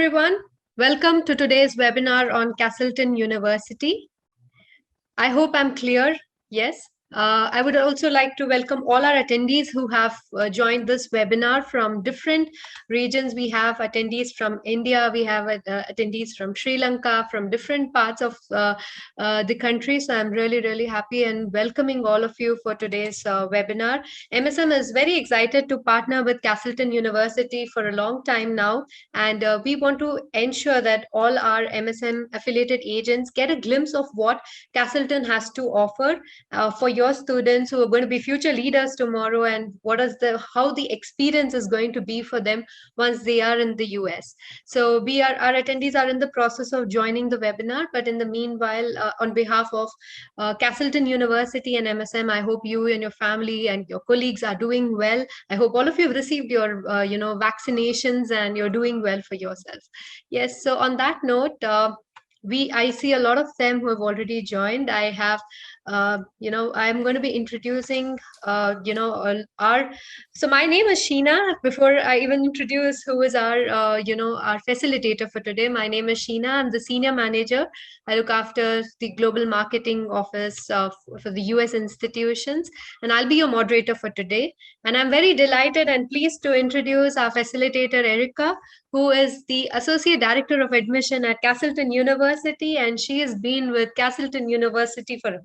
everyone. Welcome to today's webinar on Castleton University. I hope I'm clear. Yes. I would also like to welcome all our attendees who have joined this webinar from different regions. We have attendees from India, we have attendees from Sri Lanka, from different parts of the country. So I'm really, really happy and welcoming all of you for today's webinar. MSM is very excited to partner with Castleton University for a long time now. And we want to ensure that all our MSM affiliated agents get a glimpse of what Castleton has to offer for your students who are going to be future leaders tomorrow, and how the experience is going to be for them once they are in the US. So our attendees are in the process of joining the webinar, but in the meanwhile, on behalf of Castleton University and MSM, I hope you and your family and your colleagues are doing well. I hope all of you have received your vaccinations and you're doing well for yourself. Yes, so on that note, I see a lot of them who have already joined. I have, I'm going to be introducing, so my name is Sheena. Before I even introduce who is our facilitator for today, my name is Sheena. I'm the senior manager. I look after the global marketing office for the US institutions, and I'll be your moderator for today. And I'm very delighted and pleased to introduce our facilitator, Erica, who is the Associate Director of Admission at Castleton University, and she has been with Castleton University for a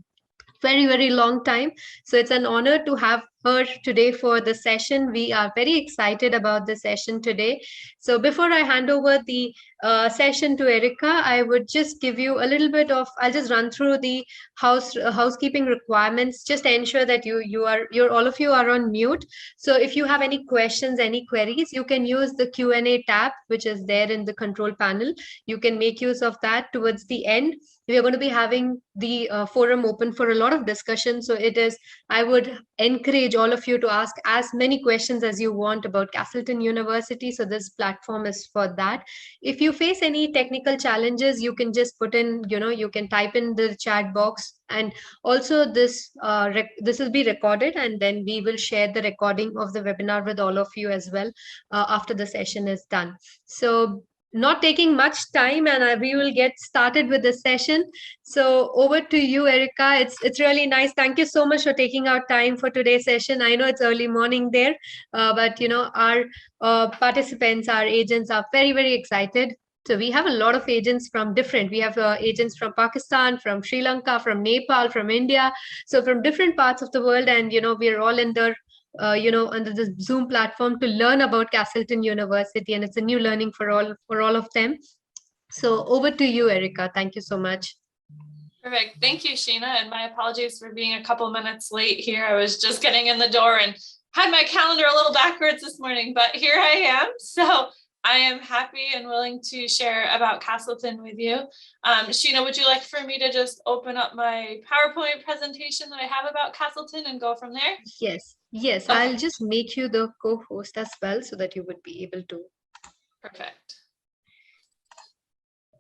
very, very long time. So it's an honor to have her today for the session. We are very excited about the session today. So before I hand over the session to Erica, I would just give you a little bit of, I'll just run through the housekeeping requirements. Just ensure that all of you are on mute. So if you have any questions, any queries, you can use the Q&A tab, which is there in the control panel. You can make use of that towards the end. We are going to be having the forum open for a lot of discussion. So I would encourage all of you to ask as many questions as you want about Castleton University. So this platform is for that. If you face any technical challenges, you can just put in, you can type in the chat box. And also this will be recorded, and then we will share the recording of the webinar with all of you as well after the session is done. So not taking much time, and we will get started with the session. So over to you, Erica. It's really nice. Thank you so much for taking out time for today's session. I know it's early morning there, but our participants, our agents are very, very excited. So we have a lot of agents we have agents from Pakistan, from Sri Lanka, from Nepal, from India. So from different parts of the world, and we are all in the under the Zoom platform to learn about Castleton University, and it's a new learning for all of them. So over to you, Erica. Thank you so much. Perfect. Thank you, Sheena. And my apologies for being a couple minutes late here. I was just getting in the door and had my calendar a little backwards this morning, but here I am. So I am happy and willing to share about Castleton with you. Sheena, would you like for me to just open up my PowerPoint presentation that I have about Castleton and go from there? Yes, okay. I'll just make you the co-host as well so that you would be able to. Perfect.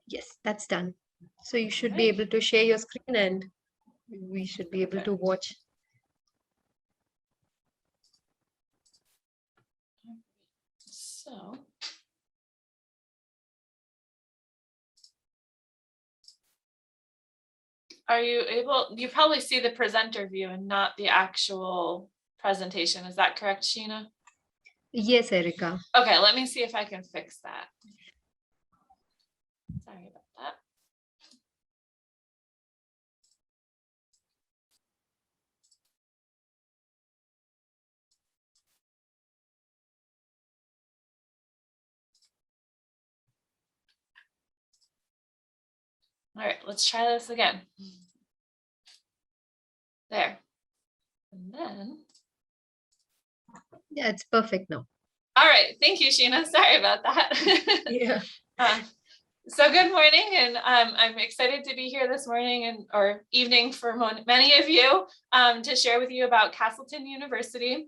Yes, that's done. So you should be able to share your screen, and we should be able to watch. So. Are you able, you probably see the presenter view and not the actual presentation. Is that correct, Sheena? Yes, Erica. Okay, let me see if I can fix that. Sorry about that. All right, let's try this again. There. And then. Yeah, it's perfect now. All right, thank you, Sheena. Sorry about that. Yeah. So good morning, and I'm excited to be here this morning or evening for many of you to share with you about Castleton University.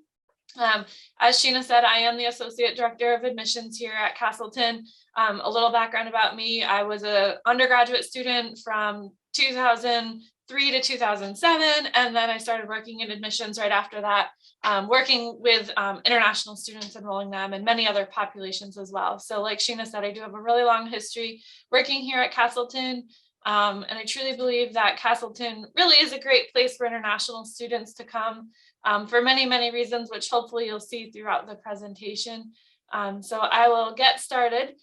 As Sheena said, I am the Associate Director of Admissions here at Castleton. A little background about me: I was an undergraduate student from 2000 2003 to 2007. And then I started working in admissions right after that, working with international students, enrolling them, and many other populations as well. So like Sheena said, I do have a really long history working here at Castleton. And I truly believe that Castleton really is a great place for international students to come for many, many reasons, which hopefully you'll see throughout the presentation. So I will get started.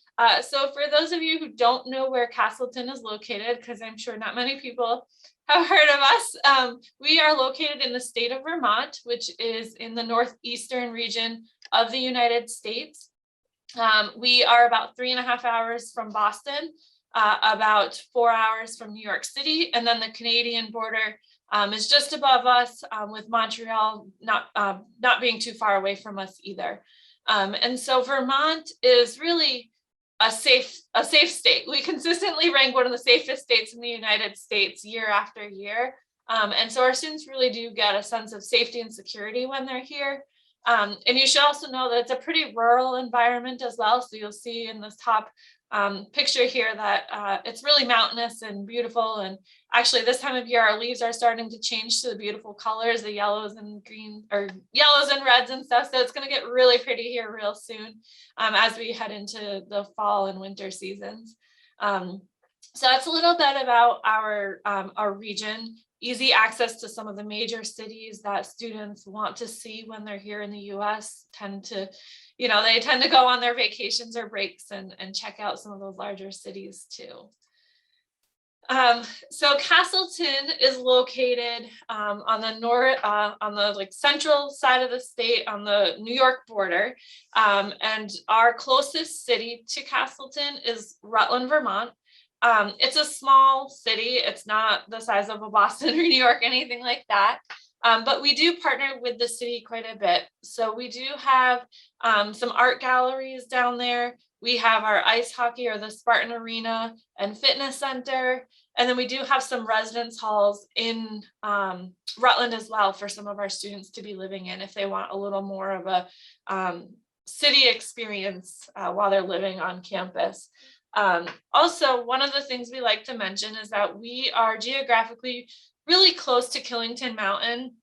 So for those of you who don't know where Castleton is located, because I'm sure not many people have heard of us, we are located in the state of Vermont, which is in the northeastern region of the United States. We are about 3.5 hours from Boston, about 4 hours from New York City, and then the Canadian border is just above us, with Montreal not being too far away from us either. And so Vermont is really a safe state. We consistently rank one of the safest states in the United States year after year. And so our students really do get a sense of safety and security when they're here. And you should also know that it's a pretty rural environment as well. So you'll see in this top picture here that it's really mountainous and beautiful. And actually this time of year, our leaves are starting to change to the beautiful colors, the yellows and green, or yellows and reds and stuff. So it's going to get really pretty here real soon as we head into the fall and winter seasons. So that's a little bit about our region. Easy access to some of the major cities that students want to see when they're here in the US. They tend to go on their vacations or breaks and check out some of those larger cities too. So Castleton is located on the central side of the state on the New York border. And our closest city to Castleton is Rutland, Vermont. It's a small city. It's not the size of a Boston or New York, anything like that. But we do partner with the city quite a bit. So we do have some art galleries down there. We have our ice hockey, or the Spartan Arena and Fitness Center. And then we do have some residence halls in Rutland as well for some of our students to be living in if they want a little more of a city experience while they're living on campus. Also, one of the things we like to mention is that we are geographically really close to Killington Mountain.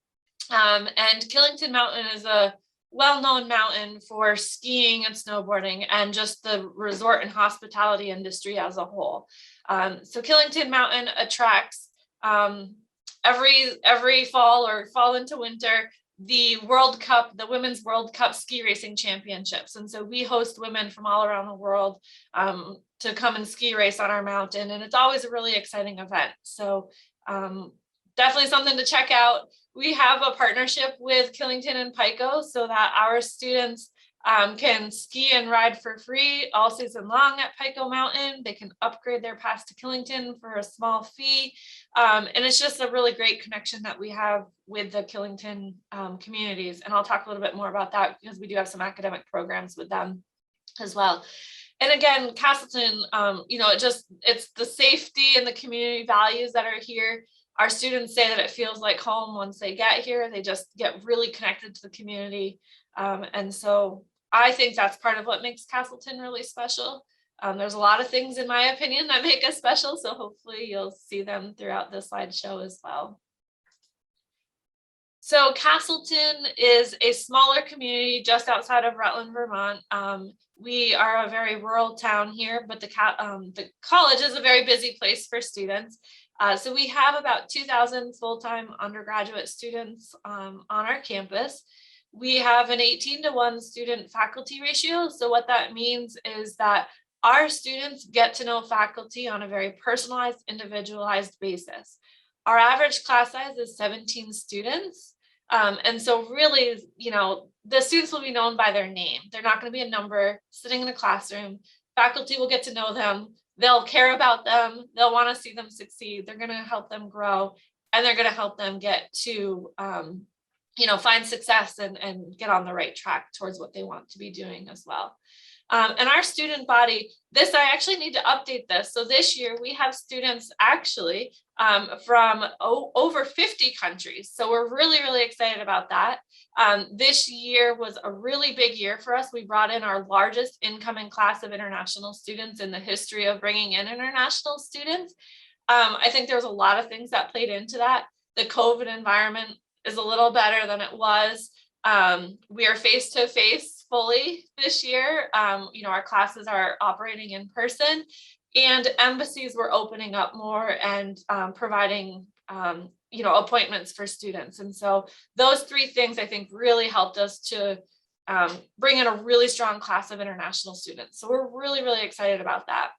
And Killington Mountain is a well-known mountain for skiing and snowboarding and just the resort and hospitality industry as a whole. So Killington Mountain attracts every fall or fall into winter the World Cup, the Women's World Cup ski racing championships. And so we host women from all around the world to come and ski race on our mountain. And it's always a really exciting event. So definitely something to check out. We have a partnership with Killington and Pico so that our students can ski and ride for free all season long at Pico Mountain. They can upgrade their pass to Killington for a small fee. And it's just a really great connection that we have with the Killington communities. And I'll talk a little bit more about that because we do have some academic programs with them as well. And again, Castleton, it's the safety and the community values that are here. Our students say that it feels like home once they get here. They just get really connected to the community. And so I think that's part of what makes Castleton really special. There's a lot of things, in my opinion, that make us special. So hopefully you'll see them throughout the slideshow as well. So Castleton is a smaller community just outside of Rutland, Vermont. We are a very rural town here, but the college is a very busy place for students. So we have about 2,000 full-time undergraduate students on our campus. We have an 18-to-1 student faculty ratio. So what that means is that our students get to know faculty on a very personalized, individualized basis. Our average class size is 17 students. And so really, the students will be known by their name. They're not going to be a number sitting in a classroom. Faculty will get to know them. They'll care about them. They'll want to see them succeed. They're going to help them grow, and they're going to help them get to, find success and get on the right track towards what they want to be doing as well. And our student body, I actually need to update this. So this year we have students actually from over 50 countries. So we're really, really excited about that. This year was a really big year for us. We brought in our largest incoming class of international students in the history of bringing in international students. I think there's a lot of things that played into that. The COVID environment is a little better than it was. We are face-to-face fully this year. Our classes are operating in person, and embassies were opening up more and providing appointments for students. And so those three things I think really helped us to bring in a really strong class of international students. So we're really, really excited about that.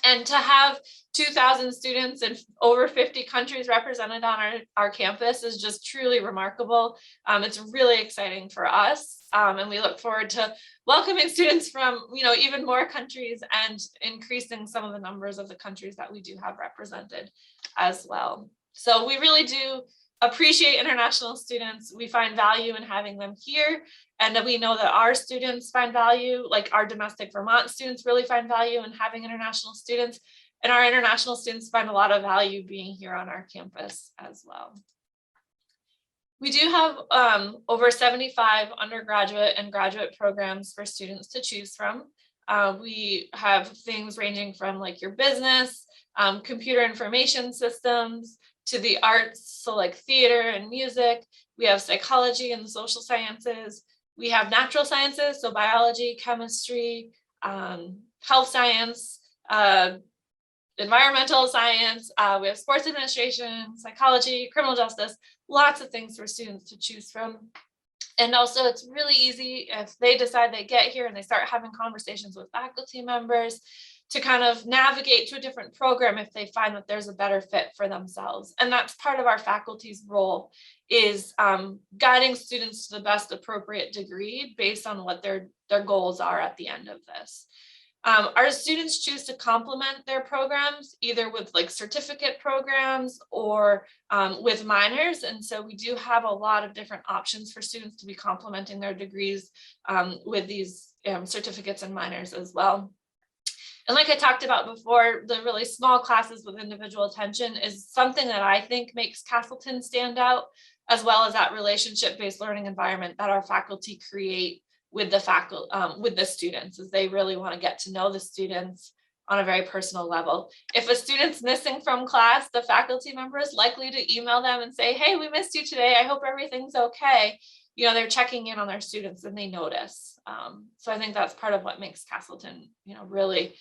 And to have 2,000 students in over 50 countries represented on our campus is just truly remarkable. It's really exciting for us. And we look forward to welcoming students from, even more countries and increasing some of the numbers of the countries that we do have represented as well. So we really do appreciate international students. We find value in having them here. And we know that our students find value, like our domestic Vermont students really find value in having international students. And our international students find a lot of value being here on our campus as well. We do have over 75 undergraduate and graduate programs for students to choose from. We have things ranging from like your business, computer information systems, to the arts, so like theater and music. We have psychology and social sciences. We have natural sciences, so biology, chemistry, health science, environmental science. We have sports administration, psychology, criminal justice, lots of things for students to choose from. And also it's really easy if they decide they get here and they start having conversations with faculty members to kind of navigate to a different program if they find that there's a better fit for themselves. And that's part of our faculty's role, is guiding students to the best appropriate degree based on what their goals are at the end of this. Our students choose to complement their programs either with like certificate programs or with minors. And so we do have a lot of different options for students to be complementing their degrees with these certificates and minors as well. And like I talked about before, the really small classes with individual attention is something that I think makes Castleton stand out, as well as that relationship-based learning environment that our faculty create with the students, as they really want to get to know the students on a very personal level. If a student's missing from class, the faculty member is likely to email them and say, "Hey, we missed you today. I hope everything's okay." They're checking in on their students and they notice. So I think that's part of what makes Castleton, really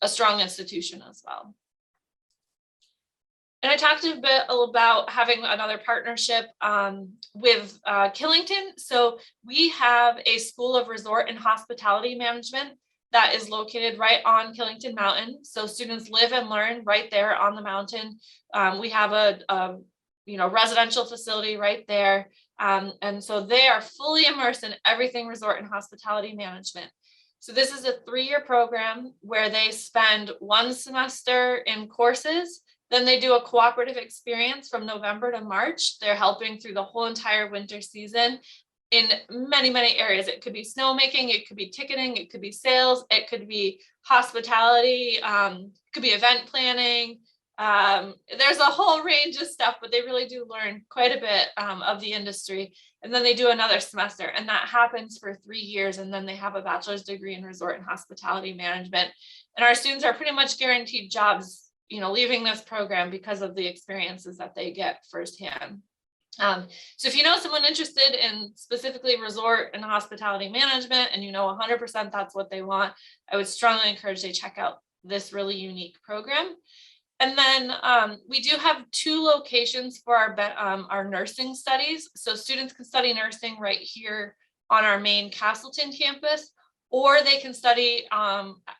a strong institution as well. And I talked a bit about having another partnership with Killington. So we have a School of Resort and Hospitality Management that is located right on Killington Mountain. So students live and learn right there on the mountain. We have a residential facility right there. And so they are fully immersed in everything resort and hospitality management. So this is a 3-year program where they spend 1 semester in courses. Then they do a cooperative experience from November to March. They're helping through the whole entire winter season in many, many areas. It could be snowmaking, it could be ticketing, it could be sales, it could be hospitality, it could be event planning. There's a whole range of stuff, but they really do learn quite a bit of the industry. And then they do another semester, and that happens for 3 years. And then they have a bachelor's degree in resort and hospitality management. And our students are pretty much guaranteed jobs, leaving this program because of the experiences that they get firsthand. So if you know someone interested in specifically resort and hospitality management, and 100% that's what they want, I would strongly encourage they check out this really unique program. And then we do have 2 locations for our nursing studies. So students can study nursing right here on our main Castleton campus, or they can study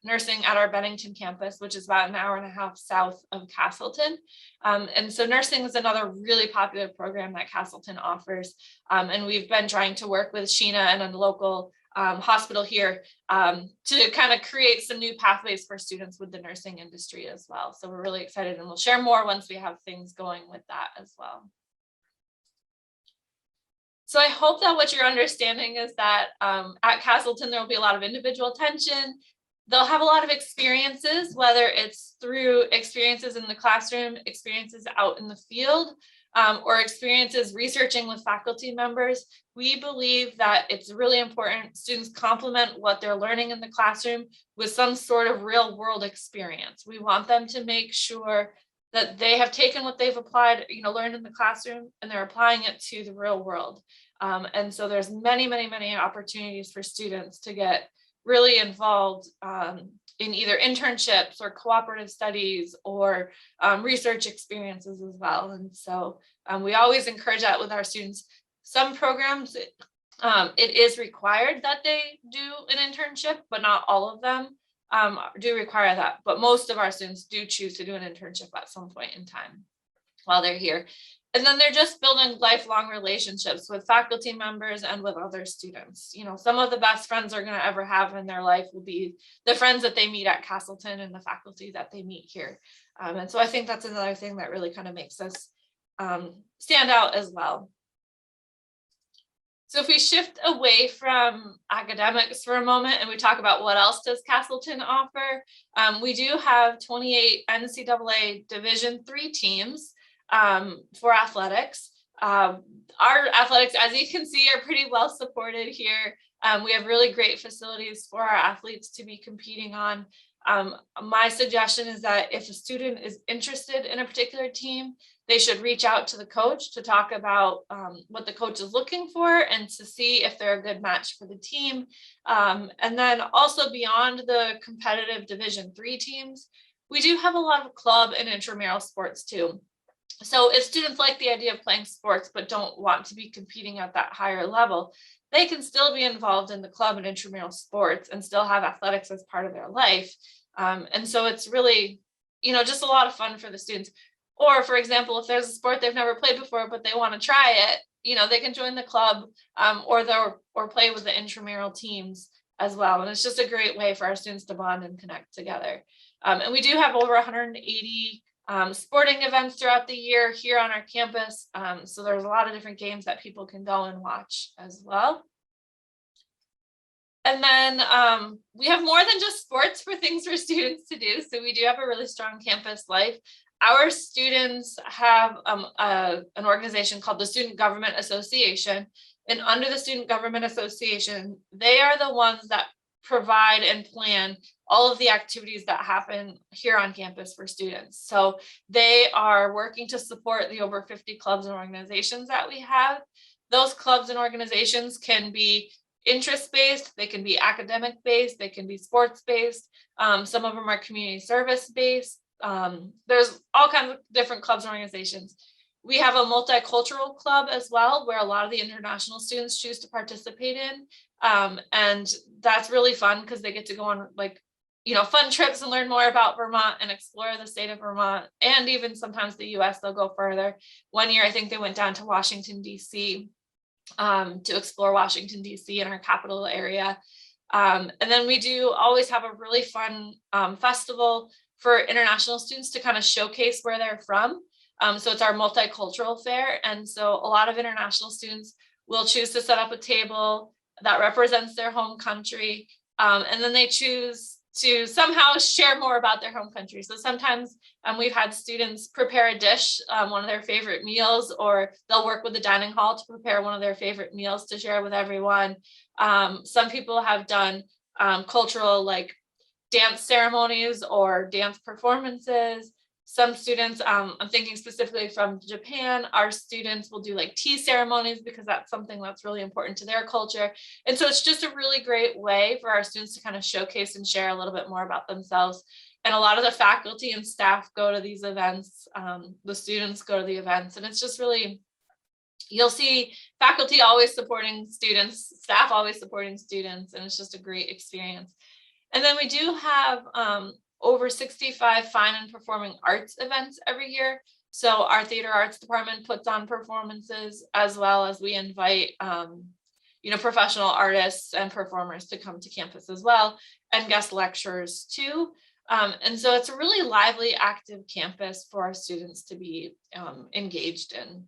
nursing at our Bennington campus, which is about an hour and a half south of Castleton. And so nursing is another really popular program that Castleton offers. And we've been trying to work with Sheena and a local hospital here to kind of create some new pathways for students with the nursing industry as well. So we're really excited, and we'll share more once we have things going with that as well. So I hope that what you're understanding is that at Castleton, there will be a lot of individual attention. They'll have a lot of experiences, whether it's through experiences in the classroom, experiences out in the field, or experiences researching with faculty members. We believe that it's really important students complement what they're learning in the classroom with some sort of real world experience. We want them to make sure that they have taken what they've applied, learned in the classroom, and they're applying it to the real world. And so there's many, many, many opportunities for students to get really involved in either internships or cooperative studies or research experiences as well. And so we always encourage that with our students. Some programs, it is required that they do an internship, but not all of them do require that. But most of our students do choose to do an internship at some point in time while they're here. And then they're just building lifelong relationships with faculty members and with other students. Some of the best friends they're going to ever have in their life will be the friends that they meet at Castleton and the faculty that they meet here. And so I think that's another thing that really kind of makes us stand out as well. So if we shift away from academics for a moment and we talk about what else does Castleton offer, we do have 28 NCAA Division III teams for athletics. Our athletics, as you can see, are pretty well supported here. We have really great facilities for our athletes to be competing on. My suggestion is that if a student is interested in a particular team, they should reach out to the coach to talk about what the coach is looking for and to see if they're a good match for the team. And then also beyond the competitive Division III teams, we do have a lot of club and intramural sports too. So if students like the idea of playing sports but don't want to be competing at that higher level, they can still be involved in the club and intramural sports and still have athletics as part of their life. And so it's really, just a lot of fun for the students. Or for example, if there's a sport they've never played before, but they want to try it, they can join the club or play with the intramural teams as well. And it's just a great way for our students to bond and connect together. And we do have over 180 sporting events throughout the year here on our campus. So there's a lot of different games that people can go and watch as well. And then we have more than just sports for things for students to do. So we do have a really strong campus life. Our students have an organization called the Student Government Association. And under the Student Government Association, they are the ones that provide and plan all of the activities that happen here on campus for students. So they are working to support the over 50 clubs and organizations that we have. Those clubs and organizations can be interest-based, they can be academic-based, they can be sports-based. Some of them are community service-based. There's all kinds of different clubs and organizations. We have a multicultural club as well, where a lot of the international students choose to participate in. And that's really fun because they get to go on fun trips and learn more about Vermont and explore the state of Vermont, and even sometimes the US, they'll go further. One year, I think they went down to Washington, DC to explore Washington, DC in our capital area. And then we do always have a really fun festival for international students to kind of showcase where they're from. So it's our multicultural fair. And so a lot of international students will choose to set up a table that represents their home country. And then they choose to somehow share more about their home country. So sometimes we've had students prepare a dish, one of their favorite meals, or they'll work with the dining hall to prepare one of their favorite meals to share with everyone. Some people have done cultural dance ceremonies or dance performances. Some students, I'm thinking specifically from Japan, our students will do tea ceremonies because that's something that's really important to their culture. And so it's just a really great way for our students to kind of showcase and share a little bit more about themselves. And a lot of the faculty and staff go to these events. The students go to the events, and it's just really, you'll see faculty always supporting students, staff always supporting students, and it's just a great experience. And then we do have over 65 fine and performing arts events every year. So our theater arts department puts on performances, as well as we invite professional artists and performers to come to campus as well, and guest lecturers too. And so it's a really lively, active campus for our students to be engaged in.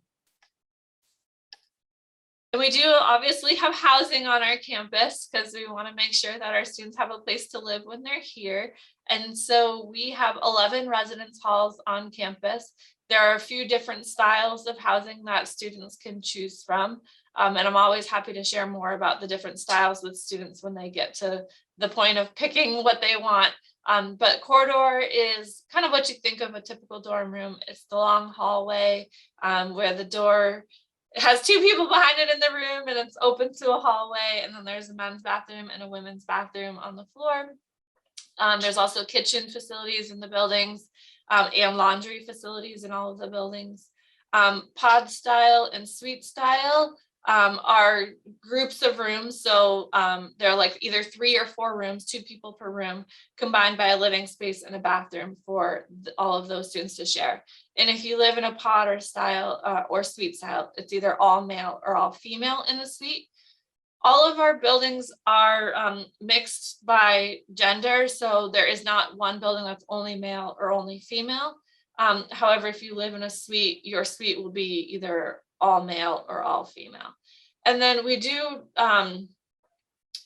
And we do obviously have housing on our campus because we want to make sure that our students have a place to live when they're here. And so we have 11 residence halls on campus. There are a few different styles of housing that students can choose from. And I'm always happy to share more about the different styles with students when they get to the point of picking what they want. But corridor is kind of what you think of a typical dorm room. It's the long hallway where the door has two people behind it in the room, and it's open to a hallway. And then there's a men's bathroom and a women's bathroom on the floor. There's also kitchen facilities in the buildings and laundry facilities in all of the buildings. Pod style and suite style are groups of rooms. So they're like either 3 or 4 rooms, 2 people per room, combined by a living space and a bathroom for all of those students to share. And if you live in a pod or style or suite style, it's either all male or all female in the suite. All of our buildings are mixed by gender, so there is not one building that's only male or only female. However, if you live in a suite, your suite will be either all male or all female. And then we do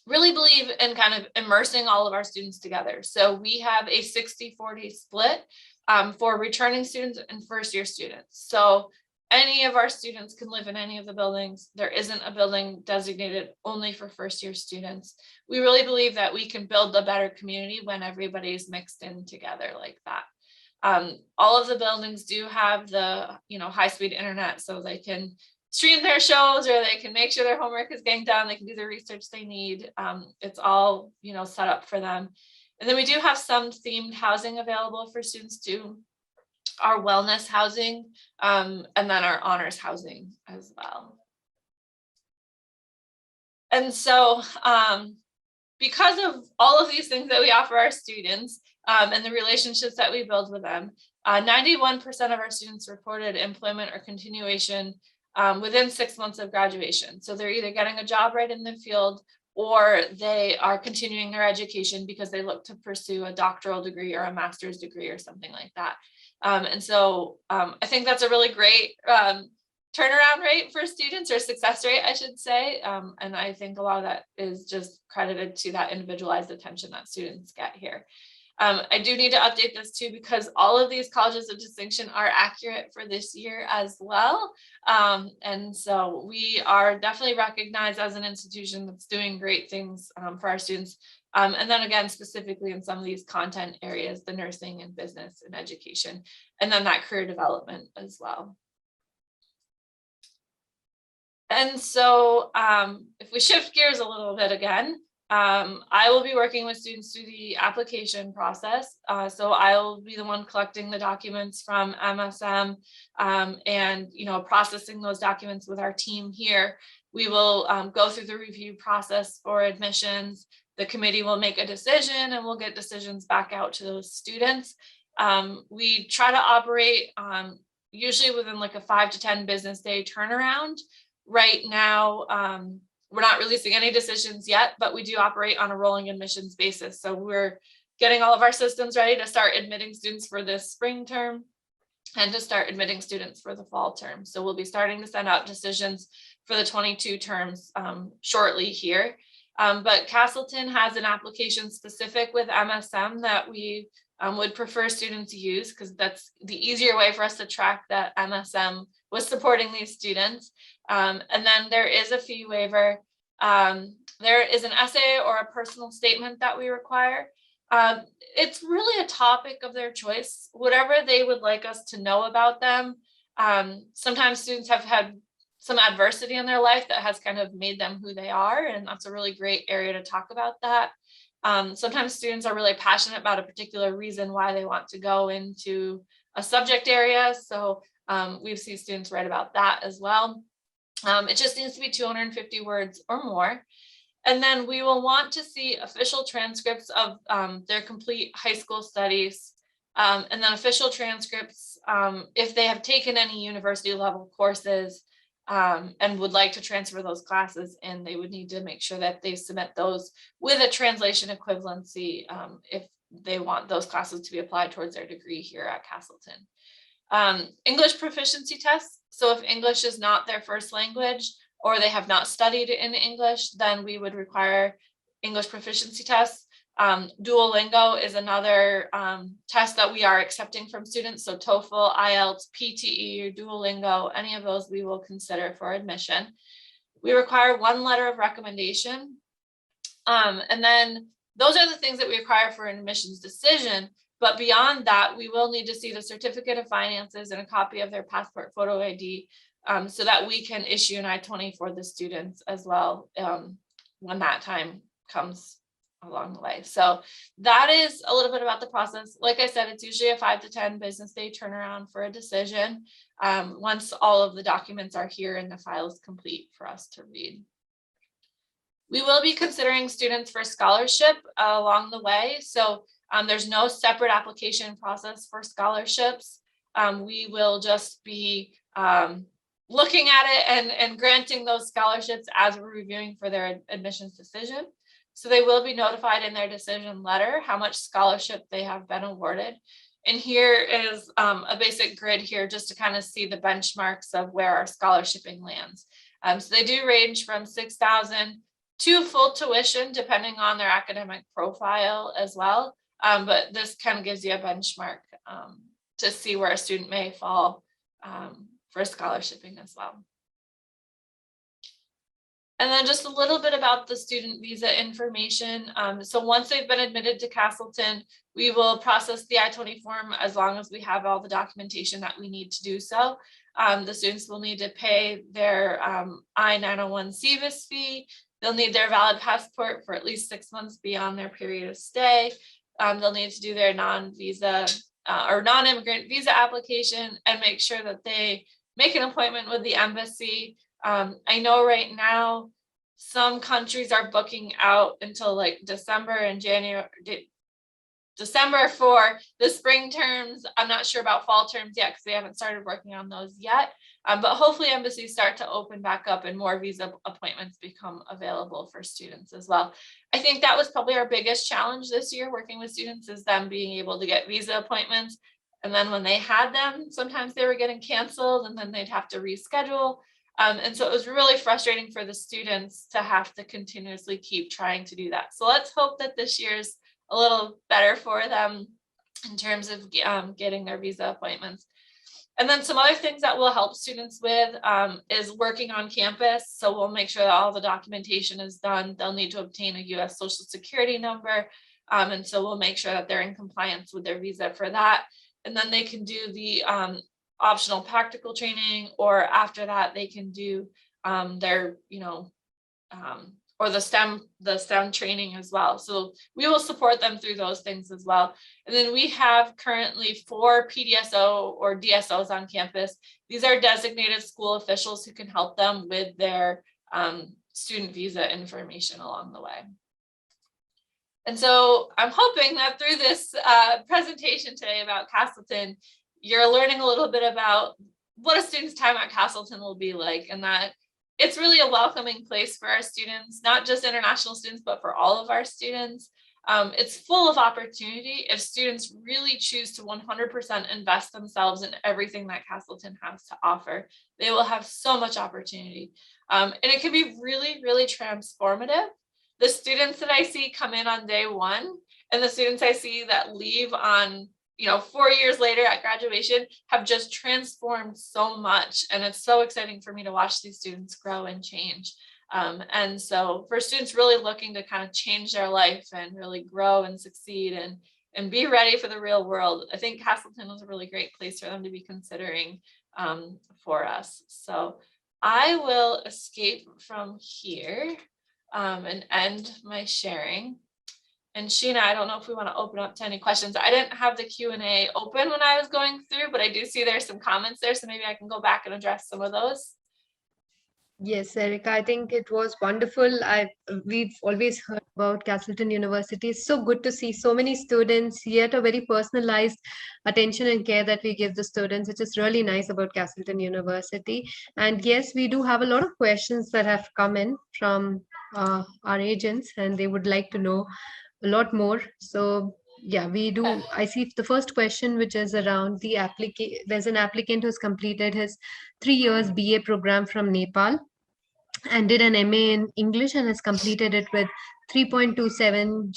really believe in kind of immersing all of our students together. So we have a 60-40 split for returning students and first-year students. So any of our students can live in any of the buildings. There isn't a building designated only for first-year students. We really believe that we can build a better community when everybody's mixed in together like that. All of the buildings do have the high-speed internet, so they can stream their shows, or they can make sure their homework is getting done. They can do the research they need. It's all set up for them. And then we do have some themed housing available for students too. Our wellness housing, and then our honors housing as well. And so because of all of these things that we offer our students and the relationships that we build with them, 91% of our students reported employment or continuation within 6 months of graduation. So they're either getting a job right in the field, or they are continuing their education because they look to pursue a doctoral degree or a master's degree or something like that. And so I think that's a really great turnaround rate for students, or success rate, I should say. And I think a lot of that is just credited to that individualized attention that students get here. I do need to update this too, because all of these colleges of distinction are accurate for this year as well. And so we are definitely recognized as an institution that's doing great things for our students. And then again, specifically in some of these content areas, the nursing and business and education, and then that career development as well. And so if we shift gears a little bit again, I will be working with students through the application process. So I'll be the one collecting the documents from MSM and processing those documents with our team here. We will go through the review process for admissions. The committee will make a decision, and we'll get decisions back out to those students. We try to operate usually within like a 5 to 10 business day turnaround. Right now, we're not releasing any decisions yet, but we do operate on a rolling admissions basis. So we're getting all of our systems ready to start admitting students for this spring term and to start admitting students for the fall term. So we'll be starting to send out decisions for the 22 terms shortly here. But Castleton has an application specific with MSM that we would prefer students use, because that's the easier way for us to track that MSM was supporting these students. And then there is a fee waiver. There is an essay or a personal statement that we require. It's really a topic of their choice, whatever they would like us to know about them. Sometimes students have had some adversity in their life that has kind of made them who they are, and that's a really great area to talk about that. Sometimes students are really passionate about a particular reason why they want to go into a subject area. So we've seen students write about that as well. It just needs to be 250 words or more. And then we will want to see official transcripts of their complete high school studies, and then official transcripts if they have taken any university level courses and would like to transfer those classes in. They would need to make sure that they submit those with a translation equivalency if they want those classes to be applied towards their degree here at Castleton. English proficiency tests. So if English is not their first language, or they have not studied in English, then we would require English proficiency tests. Duolingo is another test that we are accepting from students. So TOEFL, IELTS, PTE, Duolingo, any of those we will consider for admission. We require 1 letter of recommendation. And then Those are the things that we require for an admissions decision. But beyond that, we will need to see the certificate of finances and a copy of their passport photo ID, so that we can issue an I-20 for the students as well, when that time comes along the way. So that is a little bit about the process. Like I said, it's usually a 5 to 10 business day turnaround for a decision, once all of the documents are here and the file is complete for us to read. We will be considering students for scholarship along the way. So there's no separate application process for scholarships. We will just be looking at it and granting those scholarships as we're reviewing for their admissions decision. So they will be notified in their decision letter how much scholarship they have been awarded. And here is a basic grid here just to kind of see the benchmarks of where our scholarshiping lands. So they do range from $6,000 to full tuition, depending on their academic profile as well. But this kind of gives you a benchmark to see where a student may fall for scholarshiping as well. And then just a little bit about the student visa information. So once they've been admitted to Castleton, we will process the I-20 form as long as we have all the documentation that we need to do so. The students will need to pay their I-901 CVIS fee. They'll need their valid passport for at least 6 months beyond their period of stay. They'll need to do their non-visa or non-immigrant visa application and make sure that they make an appointment with the embassy. I know right now some countries are booking out until like December and December for the spring terms. I'm not sure about fall terms yet because they haven't started working on those yet. But hopefully embassies start to open back up and more visa appointments become available for students as well. I think that was probably our biggest challenge this year working with students, is them being able to get visa appointments. And then when they had them, sometimes they were getting canceled and then they'd have to reschedule. And so it was really frustrating for the students to have to continuously keep trying to do that. So let's hope that this year's a little better for them in terms of getting their visa appointments. And then some other things that we'll help students with is working on campus. So we'll make sure that all the documentation is done. They'll need to obtain a US Social Security number. And so we'll make sure that they're in compliance with their visa for that. And then they can do the optional practical training, or after that they can do their, or the STEM training as well. So we will support them through those things as well. And then we have currently 4 PDSO or DSOs on campus. These are designated school officials who can help them with their student visa information along the way. And so I'm hoping that through this presentation today about Castleton, you're learning a little bit about what a student's time at Castleton will be like, and that it's really a welcoming place for our students, not just international students, but for all of our students. It's full of opportunity if students really choose to 100% invest themselves in everything that Castleton has to offer. They will have so much opportunity. And it can be really, really transformative. The students that I see come in on day 1 and the students I see that leave on 4 years later at graduation have just transformed so much. And it's so exciting for me to watch these students grow and change. And so for students really looking to kind of change their life and really grow and succeed and be ready for the real world, I think Castleton was a really great place for them to be considering for us. So I will escape from here and end my sharing. And Sheena, I don't know if we want to open up to any questions. I didn't have the Q&A open when I was going through, but I do see there's some comments there. So maybe I can go back and address some of those. Yes, Erica, I think it was wonderful. We've always heard about Castleton University. It's so good to see so many students, yet a very personalized attention and care that we give the students, which is really nice about Castleton University. And yes, we do have a lot of questions that have come in from our agents, and they would like to know a lot more. So yeah, we do. I see the first question, which is around the applicant. There's an applicant who's completed his 3 years BA program from Nepal and did an MA in English and has completed it with 3.27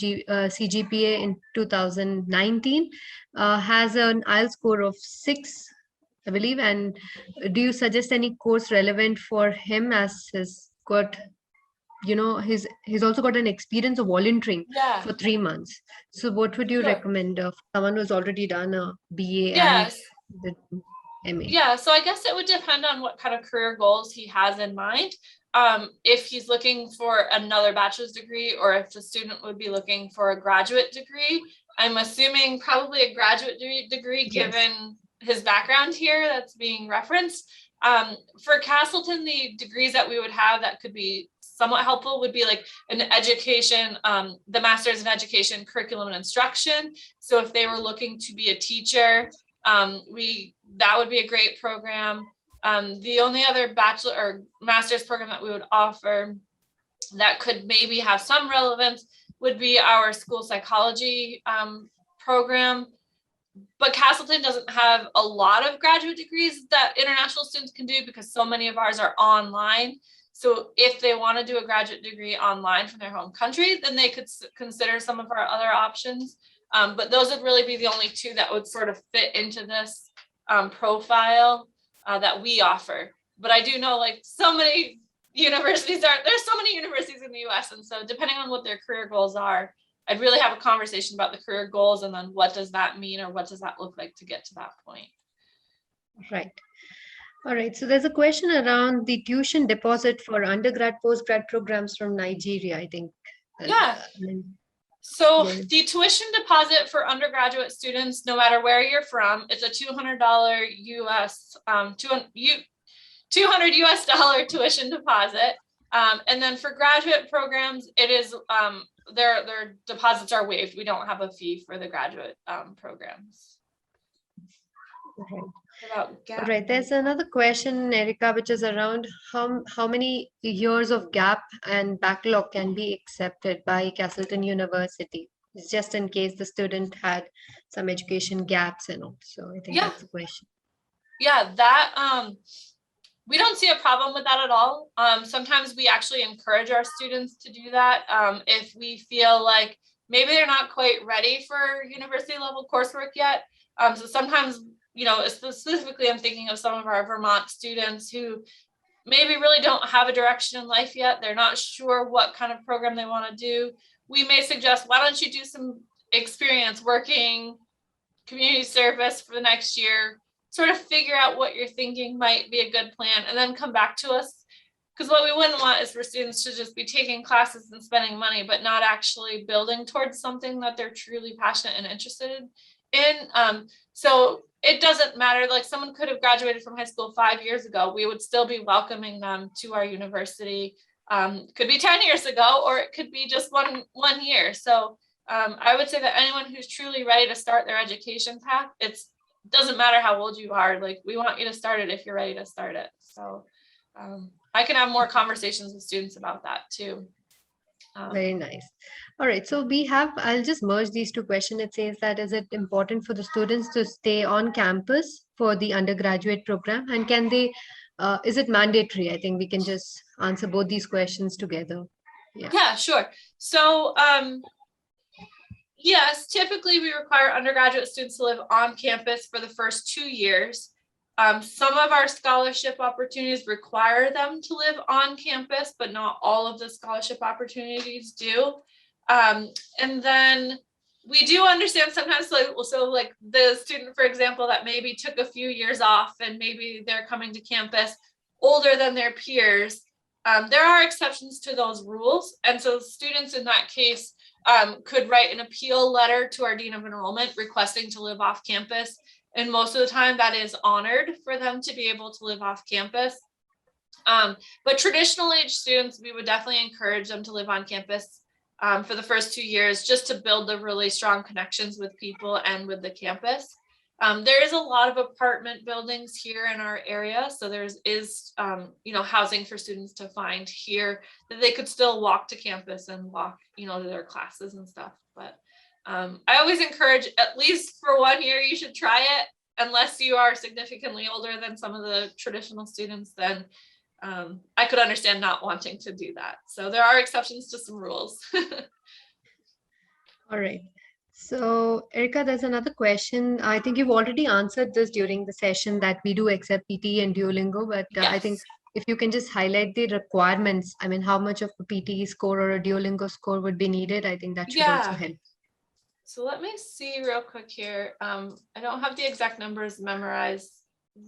CGPA in 2019. Has an IELTS score of 6, I believe. And do you suggest any course relevant for him, as he's got he's also got an experience of volunteering Yeah. for 3 months. So what would you Sure. recommend for someone who's already done a BA and Yes. the MA? Yeah, so I guess it would depend on what kind of career goals he has in mind. If he's looking for another bachelor's degree, or if the student would be looking for a graduate degree. I'm assuming probably a graduate degree, Yes. given his background here that's being referenced. For Castleton, the degrees that we would have that could be somewhat helpful would be like an education, the master's in education, curriculum and instruction. So if they were looking to be a teacher, that would be a great program. The only other bachelor or master's program that we would offer that could maybe have some relevance would be our school psychology program. But Castleton doesn't have a lot of graduate degrees that international students can do because so many of ours are online. So if they want to do a graduate degree online from their home country, then they could consider some of our other options. But those would really be the only two that would sort of fit into this profile that we offer. But I do know like so many universities there's so many universities in the US. And so depending on what their career goals are, I'd really have a conversation about the career goals and then what does that mean or what does that look like to get to that point. Right. All right. So there's a question around the tuition deposit for undergrad, postgrad programs from Nigeria, I think. Yeah. So the tuition deposit for undergraduate students, no matter where you're from, it's a $200 US, $200 US tuition deposit. And then for graduate programs, it is their deposits are waived. We don't have a fee for the graduate programs. Okay. All right. There's another question, Erica, which is around how many years of gap and backlog can be accepted by Castleton University, just in case the student had some education gaps and all. So I think that's the question. Yeah, that we don't see a problem with that at all. Sometimes we actually encourage our students to do that if we feel like maybe they're not quite ready for university level coursework yet. So sometimes, specifically I'm thinking of some of our Vermont students who maybe really don't have a direction in life yet. They're not sure what kind of program they want to do. We may suggest, why don't you do some experience working community service for the next year, sort of figure out what you're thinking might be a good plan, and then come back to us. Because what we wouldn't want is for students to just be taking classes and spending money, but not actually building towards something that they're truly passionate and interested in. So it doesn't matter, like someone could have graduated from high school 5 years ago, we would still be welcoming them to our university. Could be 10 years ago, or it could be just one year. So I would say that anyone who's truly ready to start their education path, it doesn't matter how old you are, like we want you to start it if you're ready to start it. So I can have more conversations with students about that too. Very nice. All right, so I'll just merge these two questions. It says that, is it important for the students to stay on campus for the undergraduate program, and can they, is it mandatory? I think we can just answer both these questions together. Yeah, sure. So yes, typically we require undergraduate students to live on campus for the first 2 years. Some of our scholarship opportunities require them to live on campus, but not all of the scholarship opportunities do. And then we do understand sometimes, like the student, for example, that maybe took a few years off and maybe they're coming to campus older than their peers. There are exceptions to those rules. And so students in that case could write an appeal letter to our Dean of Enrollment requesting to live off campus. And most of the time that is honored for them to be able to live off campus. But traditional age students, we would definitely encourage them to live on campus for the first 2 years, just to build the really strong connections with people and with the campus. There is a lot of apartment buildings here in our area. So there is housing for students to find here that they could still walk to campus and walk, to their classes and stuff. But I always encourage, at least for 1 year, you should try it. Unless you are significantly older than some of the traditional students, then I could understand not wanting to do that. So there are exceptions to some rules. All right. So Erica, there's another question. I think you've already answered this during the session that we do accept PT and Duolingo, but Yes. I think if you can just highlight the requirements, I mean, how much of a PTE score or a Duolingo score would be needed, I think that should also Yeah. help. So let me see real quick here. I don't have the exact numbers memorized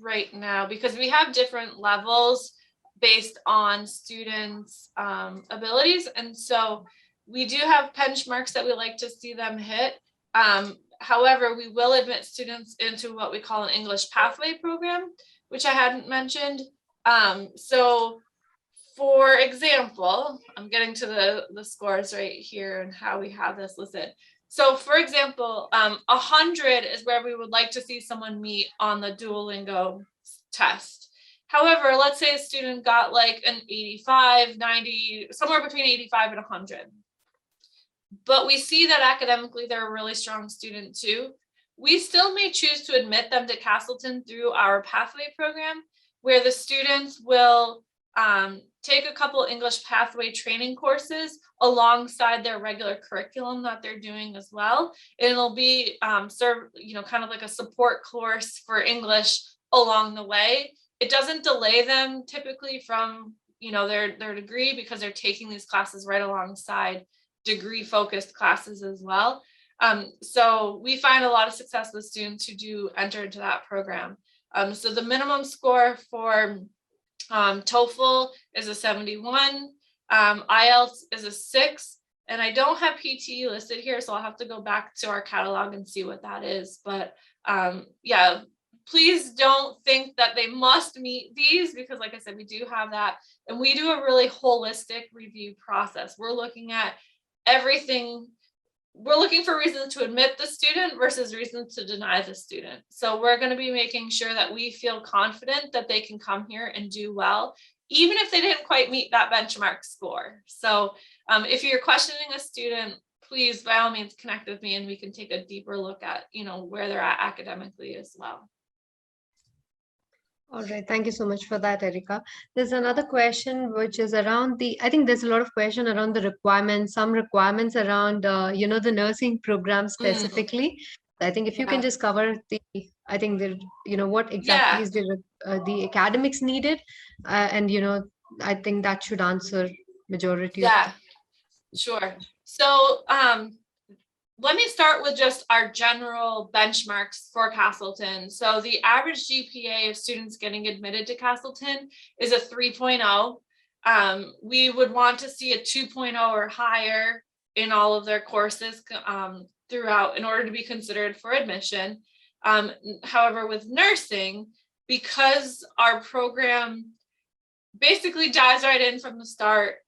right now because we have different levels based on students' abilities. And so we do have benchmarks that we like to see them hit. However, we will admit students into what we call an English pathway program, which I hadn't mentioned. So for example, I'm getting to the scores right here and how we have this listed. So for example, 100 is where we would like to see someone meet on the Duolingo test. However, let's say a student got like an 85, 90, somewhere between 85 and 100. But we see that academically they're a really strong student too. We still may choose to admit them to Castleton through our pathway program, where the students will take a couple English pathway training courses alongside their regular curriculum that they're doing as well. It'll be kind of like a support course for English along the way. It doesn't delay them typically from their degree because they're taking these classes right alongside degree focused classes as well. So we find a lot of success with students who do enter into that program. So the minimum score for TOEFL is a 71, IELTS is a 6, and I don't have PTE listed here, so I'll have to go back to our catalog and see what that is. But yeah, please don't think that they must meet these because like I said, we do have that, and we do a really holistic review process. We're looking at everything. We're looking for reasons to admit the student versus reasons to deny the student. So we're going to be making sure that we feel confident that they can come here and do well, even if they didn't quite meet that benchmark score. So if you're questioning a student, please, by all means, connect with me and we can take a deeper look at, where they're at academically as well. All right, thank you so much for that, Erica. There's another question which is around I think there's a lot of question around the requirements, some requirements around, the nursing program specifically. I think if you can just cover what exactly is the academics needed, and I think that should answer majority of that. Sure. So let me start with just our general benchmarks for Castleton. So the average GPA of students getting admitted to Castleton is a 3.0. We would want to see a 2.0 or higher in all of their courses throughout in order to be considered for admission. However, with nursing, because our program basically dives right in from the start,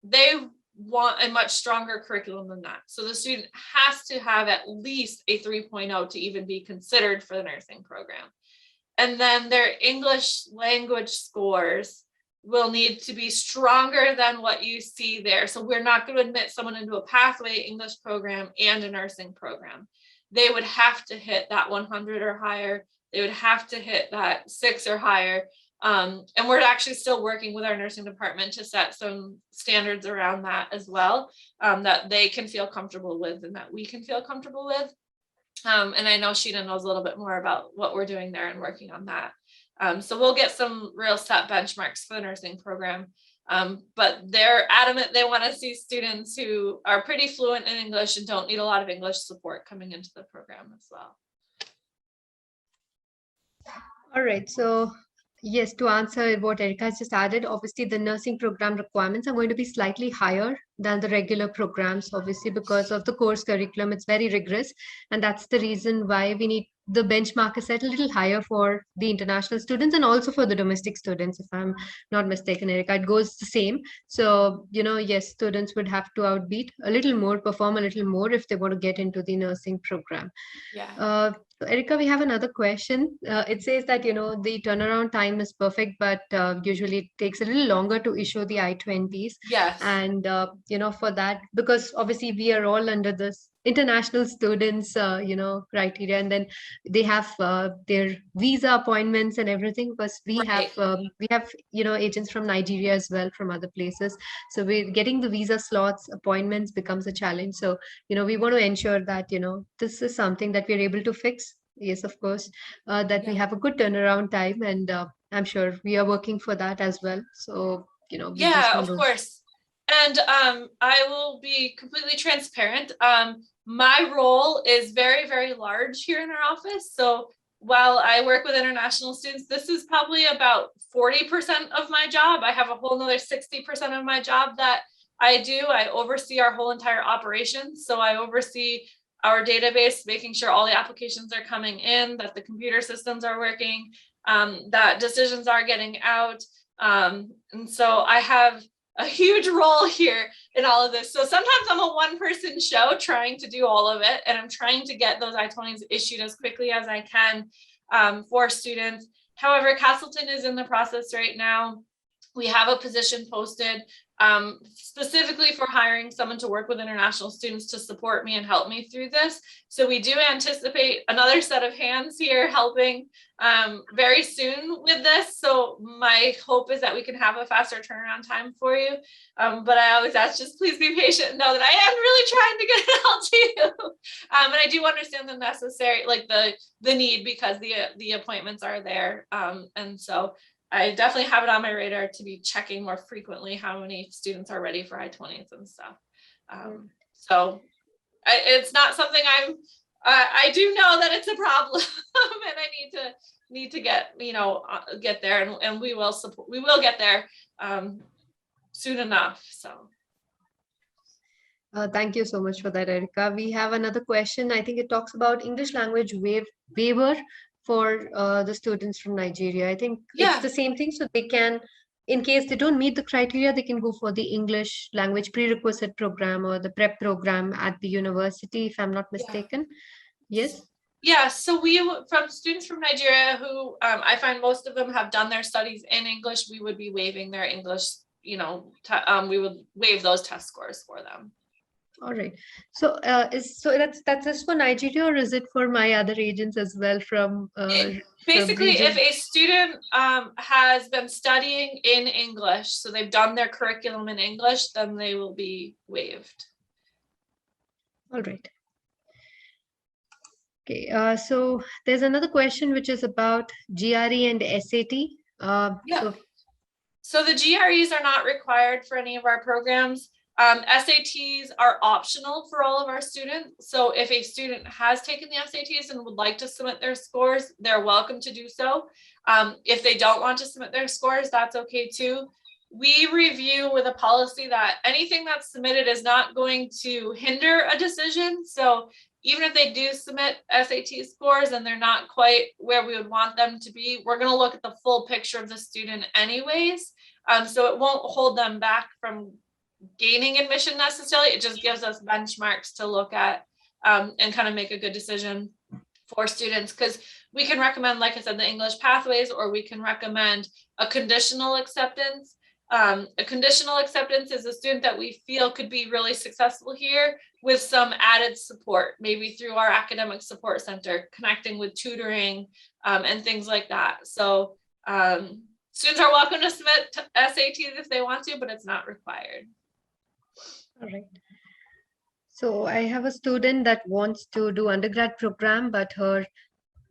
they want a much stronger curriculum than that. So the student has to have at least a 3.0 to even be considered for the nursing program. And then their English language scores will need to be stronger than what you see there. So we're not going to admit someone into a pathway English program and a nursing program. They would have to hit that 100 or higher. They would have to hit that 6 or higher. And we're actually still working with our nursing department to set some standards around that as well, that they can feel comfortable with and that we can feel comfortable with. And I know Sheena knows a little bit more about what we're doing there and working on that. So we'll get some real set benchmarks for the nursing program. But they're adamant they want to see students who are pretty fluent in English and don't need a lot of English support coming into the program as well. All right, so yes, to answer what Erica has just added, obviously the nursing program requirements are going to be slightly higher than the regular programs, obviously because of the course curriculum. It's very rigorous, and that's the reason why we need the benchmark is set a little higher for the international students and also for the domestic students, if I'm not mistaken, Erica. It goes the same. So, yes, students would have to outbeat a little more, perform a little more if they want to get into the nursing program. Yeah. Erica, we have another question. It says that, the turnaround time is perfect, but usually it takes a little longer to issue the I-20s. Yes. And, for that, because obviously we are all under this international students, criteria, and then they have their visa appointments and everything, because we have, agents from Nigeria as well, from other places. So we're getting the visa slots, appointments becomes a challenge. So, we want to ensure that, this is something that we're able to fix Yes, of course, that we Yeah. have a good turnaround time, and I'm sure we are working for that as well. So, we just Yeah, want of to. course. And I will be completely transparent. My role is very, very large here in our office. So while I work with international students, this is probably about 40% of my job. I have a whole nother 60% of my job that I do. I oversee our whole entire operation. So I oversee our database, making sure all the applications are coming in, that the computer systems are working, that decisions are getting out. And so I have a huge role here in all of this. So sometimes I'm a one-person show trying to do all of it, and I'm trying to get those I-20s issued as quickly as I can for students. However, Castleton is in the process right now. We have a position posted specifically for hiring someone to work with international students to support me and help me through this. So we do anticipate another set of hands here helping very soon with this. So my hope is that we can have a faster turnaround time for you. But I always ask, just please be patient and know that I am really trying to get it out to you. And I do understand the necessary, like the need, because the appointments are there. And so I definitely have it on my radar to be checking more frequently how many students are ready for I-20s and stuff. So it's not something I do know that it's a problem and I need to get, get there, and we will get there soon enough. So. Thank you so much for that, Erica. We have another question. I think it talks about English language waiver for the students from Nigeria. I think it's Yeah. the same thing. So they can, in case they don't meet the criteria, they can go for the English language prerequisite program or the prep program at the university, if I'm not mistaken. Yes. Yeah, so from students from Nigeria who I find most of them have done their studies in English, we would be waiving their English, we would waive those test scores for them. All right. So that's just for Nigeria, or is it for my other agents as well from basically region? If a student has been studying in English, so they've done their curriculum in English, then they will be waived. All right. Okay, so there's another question which is about GRE and SAT. Yeah. So the GREs are not required for any of our programs. SATs are optional for all of our students. So if a student has taken the SATs and would like to submit their scores, they're welcome to do so. If they don't want to submit their scores, that's okay too. We review with a policy that anything that's submitted is not going to hinder a decision. So even if they do submit SAT scores and they're not quite where we would want them to be, we're going to look at the full picture of the student anyways. So it won't hold them back from gaining admission necessarily. It just gives us benchmarks to look at and kind of make a good decision for students, because we can recommend, like I said, the English pathways, or we can recommend a conditional acceptance. A conditional acceptance is a student that we feel could be really successful here with some added support, maybe through our academic support center, connecting with tutoring and things like that. So students are welcome to submit SATs if they want to, but it's not required. All right. So I have a student that wants to do undergrad program, but her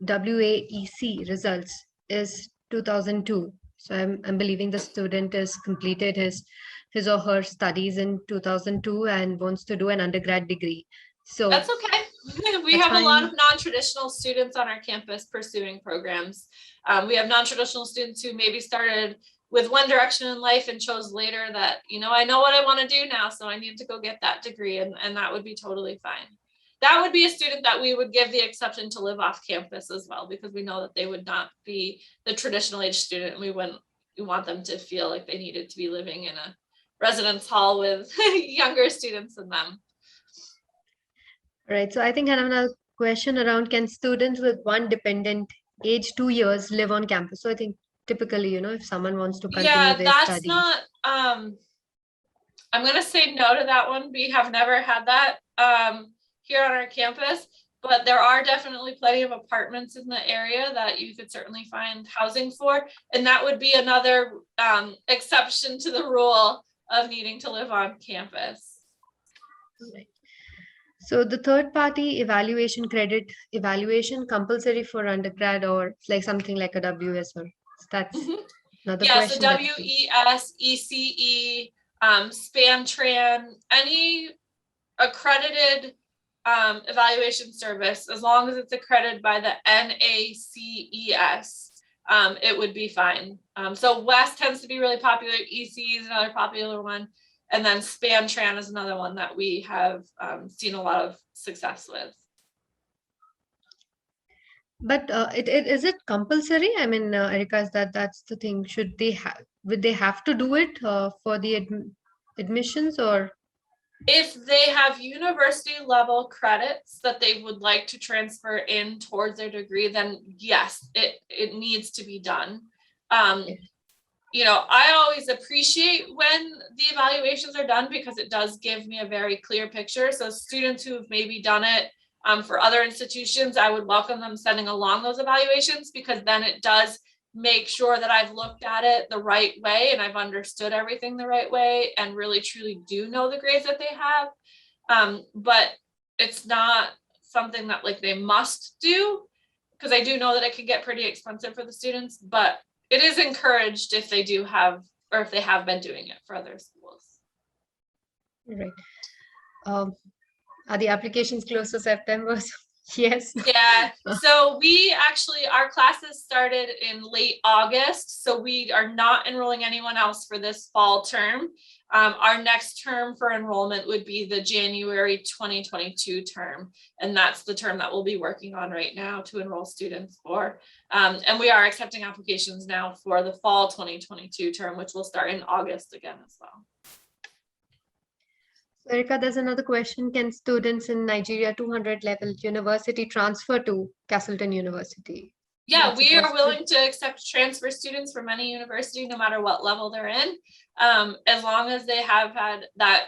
WAEC results is 2002. So I'm believing the student has completed his or her studies in 2002 and wants to do an undergrad degree. So that's okay. We have a lot of non-traditional students on our campus pursuing programs. We have non-traditional students who maybe started with one direction in life and chose later that, I know what I want to do now, so I need to go get that degree, and that would be totally fine. That would be a student that we would give the exception to live off campus as well, because we know that they would not be the traditional age student. We want them to feel like they needed to be living in a residence hall with younger students than them. Right. So I think I have another question around, can students with one dependent age 2 years live on campus? So I think typically, if someone wants to continue their that's studies. not, I'm going to say no to that one. We have never had that here on our campus, but there are definitely plenty of apartments in the area that you could certainly find housing for. And that would be another exception to the rule of needing to live on campus. Right. So the third party evaluation credit evaluation compulsory for undergrad or like something like a WS or that's Mhm. another Yeah, so question that WES, ECE, SpanTran, any accredited evaluation service, as long as it's accredited by the NACES, it would be fine. So WES tends to be really popular. ECE is another popular one. And then SpanTran is another one that we have seen a lot of success with. but it is it compulsory? I mean, Erica, is that's the thing. Would they have to do it for the admissions or If they have university level credits that they would like to transfer in towards their degree, then yes, it needs to be done. I always appreciate when the evaluations are done because it does give me a very clear picture. So students who've maybe done it for other institutions, I would welcome them sending along those evaluations, because then it does make sure that I've looked at it the right way and I've understood everything the right way and really truly do know the grades that they have. But it's not something that like they must do, because I do know that it can get pretty expensive for the students, but it is encouraged if they do have, or if they have been doing it for other schools. right? Are the applications close to September? Yes. Yeah, so our classes started in late August, so we are not enrolling anyone else for this fall term. Our next term for enrollment would be the January 2022 term, and that's the term that we'll be working on right now to enroll students for. And we are accepting applications now for the fall 2022 term, which will start in August again as well. Erica, there's another question. Can students in Nigeria 200 level university transfer to Castleton University? Yeah, we are willing to accept transfer students from any university, no matter what level they're in, as long as they have had that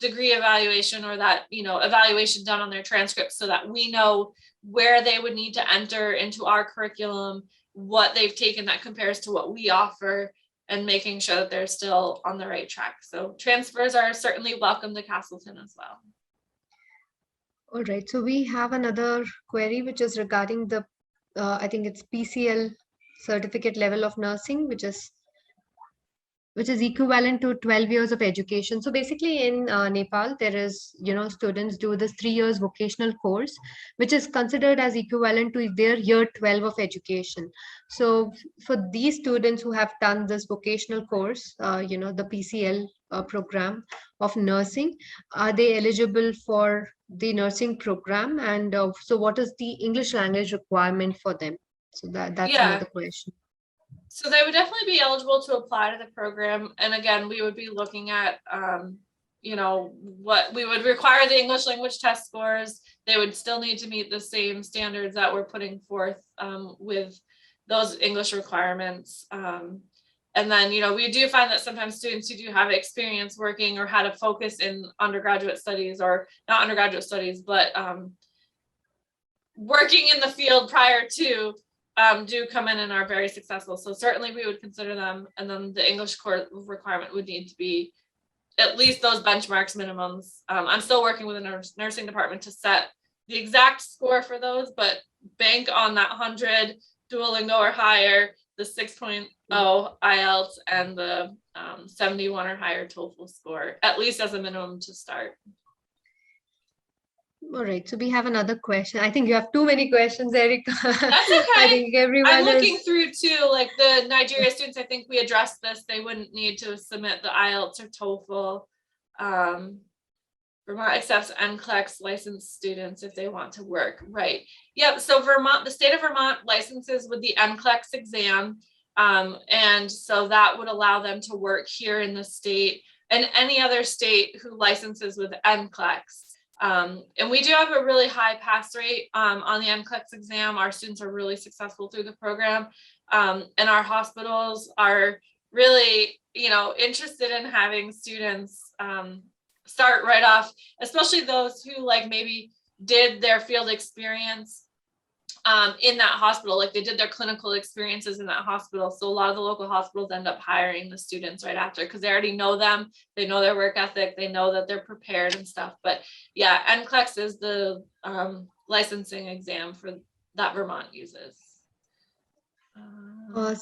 degree evaluation or that evaluation done on their transcripts, so that we know where they would need to enter into our curriculum, what they've taken that compares to what we offer, and making sure that they're still on the right track. So transfers are certainly welcome to Castleton as well. All right, so we have another query which is regarding the I think it's PCL certificate level of nursing, which is equivalent to 12 years of education. So basically in Nepal, there is, students do this 3 years vocational course, which is considered as equivalent to their year 12 of education. So for these students who have done this vocational course, the PCL program of nursing, are they eligible for the nursing program? And so what is the English language requirement for them? So that's another question. So they would definitely be eligible to apply to the program. And again, we would be looking at, what we would require the English language test scores. They would still need to meet the same standards that we're putting forth with those English requirements. And then, we do find that sometimes students who do have experience working or had a focus in undergraduate studies, or not undergraduate studies, but working in the field prior to, do come in and are very successful. So certainly we would consider them. And then the English core requirement would need to be at least those benchmarks minimums. I'm still working with a nursing department to set the exact score for those, but bank on that 100 Duolingo or higher, the 6.0 IELTS, and the 71 or higher TOEFL score, at least as a minimum to start. All right, so we have another question. I think you have too many questions, Erica. That's okay. I think everyone I'm looking through too, like the Nigeria students, I think we addressed this. They wouldn't need to submit the IELTS or TOEFL. Vermont accepts NCLEX licensed students if they want to work. Right. Yep. So the state of Vermont licenses with the NCLEX exam. And so that would allow them to work here in the state, and any other state who licenses with NCLEX. And we do have a really high pass rate on the NCLEX exam. Our students are really successful through the program. And our hospitals are really, interested in having students start right off, especially those who like maybe did their field experience in that hospital. Like they did their clinical experiences in that hospital. So a lot of the local hospitals end up hiring the students right after because they already know them. They know their work ethic. They know that they're prepared and stuff. But yeah, NCLEX is the licensing exam for that Vermont uses.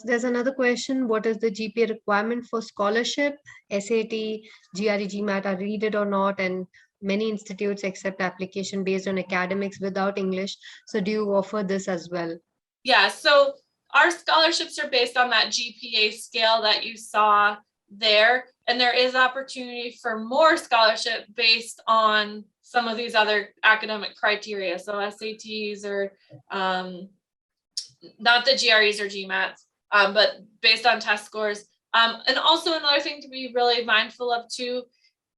There's another question. What is the GPA requirement for scholarship? SAT, GRE, GMAT are needed or not? And many institutes accept application based on academics without English. So do you offer this as well? Yeah, so our scholarships are based on that GPA scale that you saw there. And there is opportunity for more scholarship based on some of these other academic criteria. So SATs or not the GREs or GMATs, but based on test scores. And also another thing to be really mindful of too,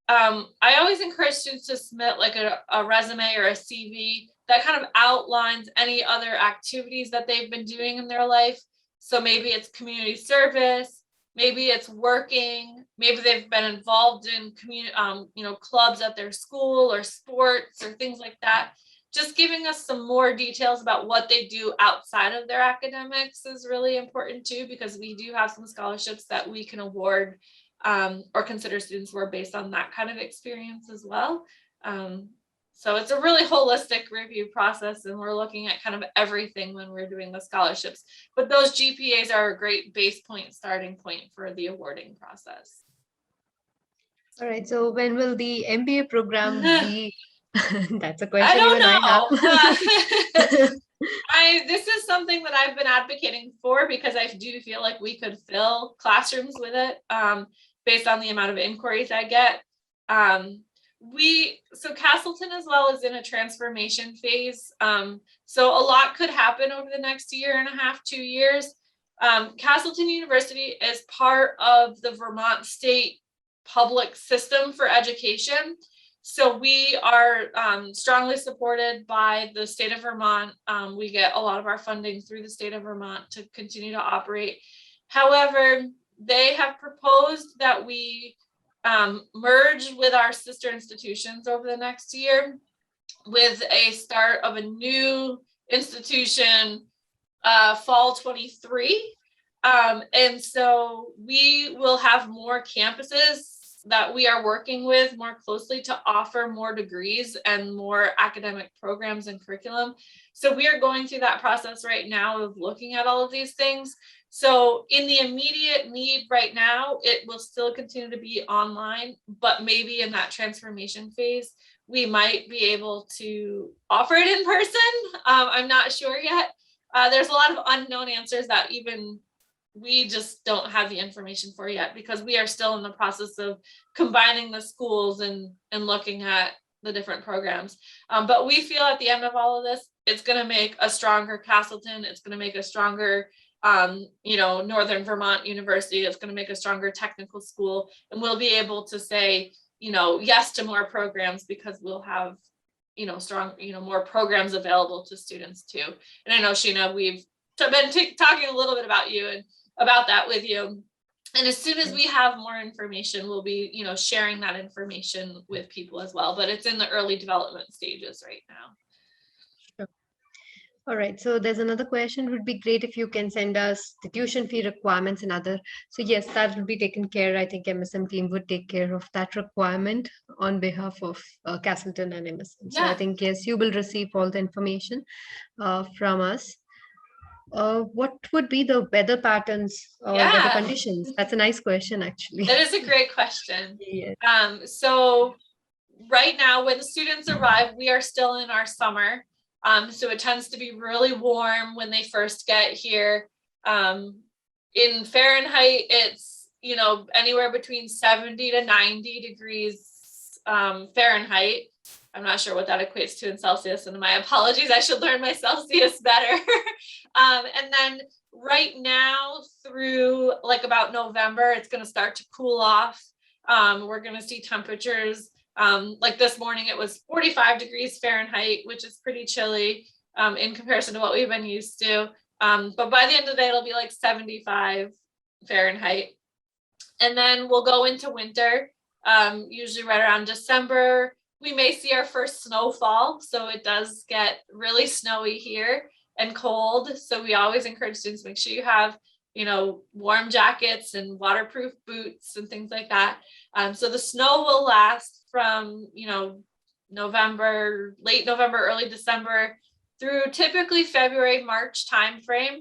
I always encourage students to submit like a resume or a CV that kind of outlines any other activities that they've been doing in their life. So maybe it's community service, maybe it's working, maybe they've been involved in community, clubs at their school or sports or things like that. Just giving us some more details about what they do outside of their academics is really important too, because we do have some scholarships that we can award or consider students were based on that kind of experience as well. So it's a really holistic review process, and we're looking at kind of everything when we're doing the scholarships. But those GPAs are a great base point, starting point for the awarding process. All right. So when will the MBA program be? That's a question I don't know. This is something that I've been advocating for because I do feel like we could fill classrooms with it based on the amount of inquiries I get. So Castleton as well is in a transformation phase. So a lot could happen over the next year and a half, 2 years. Castleton University is part of the Vermont State public system for education. So we are strongly supported by the state of Vermont. We get a lot of our funding through the state of Vermont to continue to operate. However, they have proposed that we merge with our sister institutions over the next year with a start of a new institution fall 23. And so we will have more campuses that we are working with more closely to offer more degrees and more academic programs and curriculum. So we are going through that process right now of looking at all of these things. So in the immediate need right now, it will still continue to be online, but maybe in that transformation phase, we might be able to offer it in person. I'm not sure yet. There's a lot of unknown answers that even we just don't have the information for yet because we are still in the process of combining the schools and looking at the different programs. But we feel at the end of all of this, it's going to make a stronger Castleton. It's going to make a stronger, Northern Vermont University. It's going to make a stronger technical school. And we'll be able to say, yes to more programs because we'll have, strong, more programs available to students too. And I know, Sheena, we've been talking a little bit about you and about that with you. And as soon as we have more information, we'll be, sharing that information with people as well. But it's in the early development stages right now. Sure. All right. So there's another question. It would be great if you can send us the tuition fee requirements and other. So yes, that will be taken care. I think MSM team would take care of that requirement on behalf of Castleton and MSM. So I think, yes, you will receive all the information from us. What would be the weather patterns or weather conditions? That's a nice question, actually. That is a great question. Yes. So right now, when the students arrive, we are still in our summer. So it tends to be really warm when they first get here. In Fahrenheit, it's, anywhere between 70 to 90 degrees Fahrenheit. I'm not sure what that equates to in Celsius, and my apologies. I should learn my Celsius better. And then right now through like about November, it's going to start to cool off. We're going to see temperatures. Like this morning, it was 45 degrees Fahrenheit, which is pretty chilly in comparison to what we've been used to. But by the end of the day, it'll be like 75 Fahrenheit. And then we'll go into winter, usually right around December. We may see our first snowfall. So it does get really snowy here. and cold. So we always encourage students to make sure you have, warm jackets and waterproof boots and things like that. So the snow will last from, November, late November, early December through typically February, March timeframe.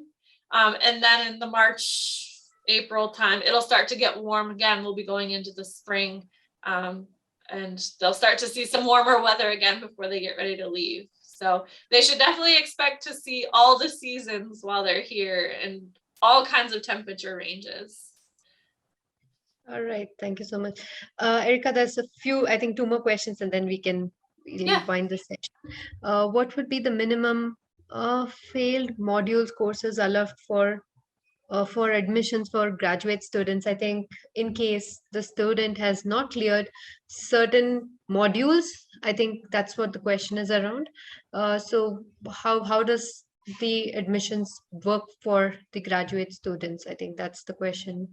And then in the March, April time, it'll start to get warm again. We'll be going into the spring, and they'll start to see some warmer weather again before they get ready to leave. So they should definitely expect to see all the seasons while they're here and all kinds of temperature ranges. All right, thank you so much. Erica, there's a few, I think 2 more questions and then we can wind this session. What would be the minimum failed modules courses are left for admissions for graduate students? I think in case the student has not cleared certain modules, I think that's what the question is around. So how does the admissions work for the graduate students? I think that's the question.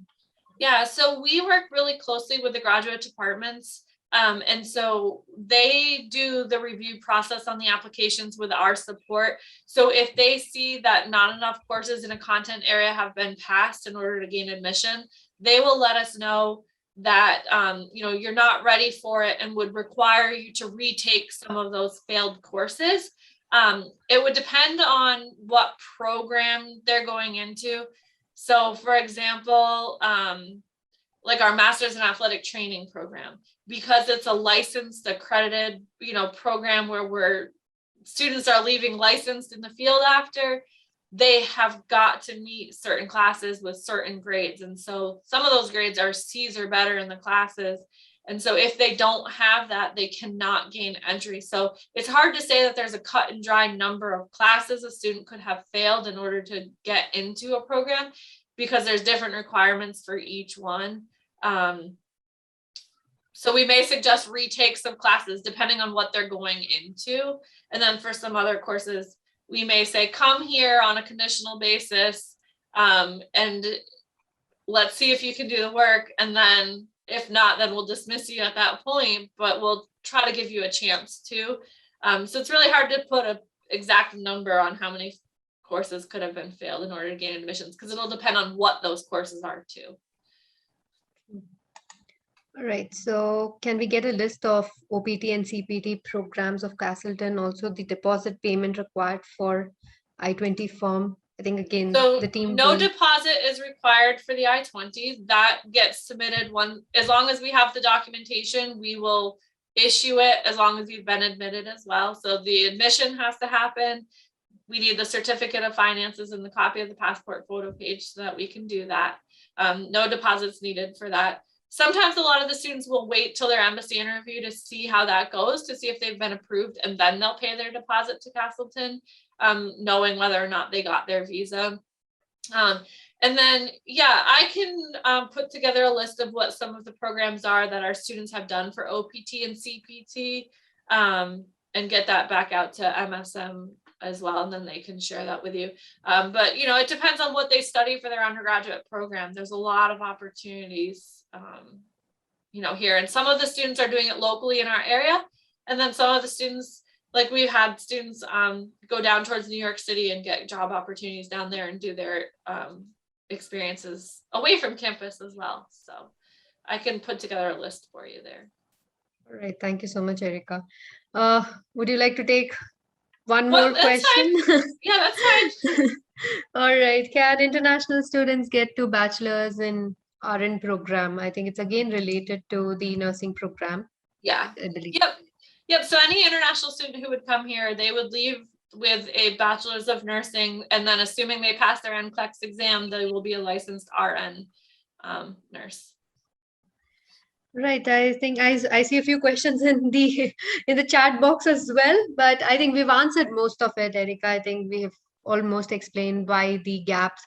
Yeah, so we work really closely with the graduate departments. And so they do the review process on the applications with our support. So if they see that not enough courses in a content area have been passed in order to gain admission, they will let us know that, you're not ready for it and would require you to retake some of those failed courses. It would depend on what program they're going into. So for example, like our master's in athletic training program, because it's a licensed, accredited, program where students are leaving licensed in the field after, they have got to meet certain classes with certain grades. And so some of those grades are C's or better in the classes. And so if they don't have that, they cannot gain entry. So it's hard to say that there's a cut and dry number of classes a student could have failed in order to get into a program, because there's different requirements for each one. So we may suggest retake some classes depending on what they're going into. And then for some other courses, we may say, come here on a conditional basis, and let's see if you can do the work. And then if not, then we'll dismiss you at that point, but we'll try to give you a chance to. So it's really hard to put an exact number on how many courses could have been failed in order to gain admissions, because it'll depend on what those courses are too. All right, so can we get a list of OPT and CPT programs of Castleton, also the deposit payment required for I-20 form? I think again, so the team deposit is required for the I-20. That gets submitted as long as we have the documentation, we will issue it as long as you've been admitted as well. So the admission has to happen. We need the certificate of finances and the copy of the passport photo page so that we can do that. No deposits needed for that. Sometimes a lot of the students will wait till their embassy interview to see how that goes, to see if they've been approved, and then they'll pay their deposit to Castleton, knowing whether or not they got their visa. And then, I can put together a list of what some of the programs are that our students have done for OPT and CPT, and get that back out to MSM as well, and then they can share that with you. But it depends on what they study for their undergraduate program. There's a lot of opportunities here, and some of the students are doing it locally in our area, and then some of the students, like we've had students go down towards New York City and get job opportunities down there and do their experiences away from campus as well. So I can put together a list for you there. All right, thank you so much, Erica. Would you like to take one more question? Yeah, that's fine. All right. Can international students get to bachelor's in RN program? I think it's again related to the nursing program. Yeah, I believe. Yep. So any international student who would come here, they would leave with a bachelor's of nursing, and then assuming they pass their NCLEX exam, they will be a licensed RN nurse. Right. I think I see a few questions in the chat box as well, but I think we've answered most of it, Erica. I think we have almost explained why the gaps.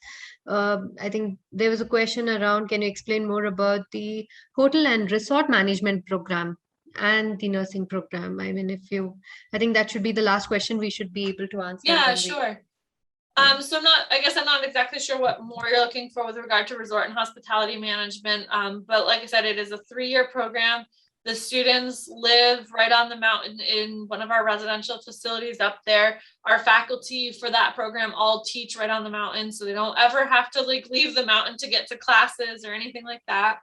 I think there was a question around, can you explain more about the hotel and resort management program and the nursing program? I mean, I think that should be the last question we should be able to answer. Yeah, sure. So I'm not exactly sure what more you're looking for with regard to resort and hospitality management. But like I said, it is a 3-year program. The students live right on the mountain in one of our residential facilities up there. Our faculty for that program all teach right on the mountain, so they don't ever have to like leave the mountain to get to classes or anything like that.